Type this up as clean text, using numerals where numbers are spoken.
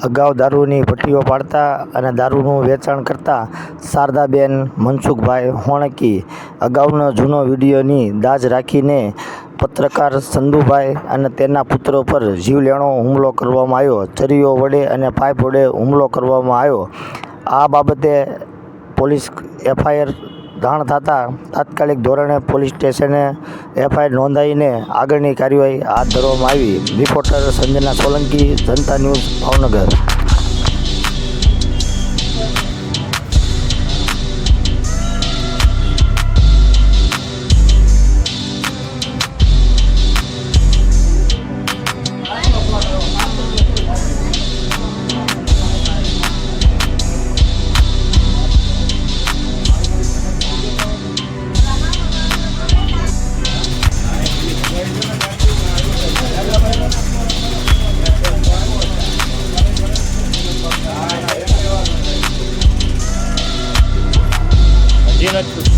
અગાઉ દારૂની ભટ્ટીઓ પાડતા અને દારૂનું વેચાણ કરતા શારદાબેન મનસુખભાઈ હોણકી અગાઉનો જૂનો વિડીયોની દાજ રાખીને પત્રકાર સંધુભાઈ અને તેના પુત્રો પર જીવલેણો હુમલો કરવામાં આવ્યો. છરીઓ વડે અને પાઇપ વડે હુમલો કરવામાં આવ્યો. આ બાબતે પોલીસ એફઆઈઆર જાણ થતાં તાત્કાલિક ધોરણે પોલીસ સ્ટેશને એફઆઈઆર નોંધાવીને આગળની કાર્યવાહી હાથ ધરવામાં આવી. રિપોર્ટર સંજના સોલંકી, જનતા ન્યૂઝ, ભાવનગર. હજી નથી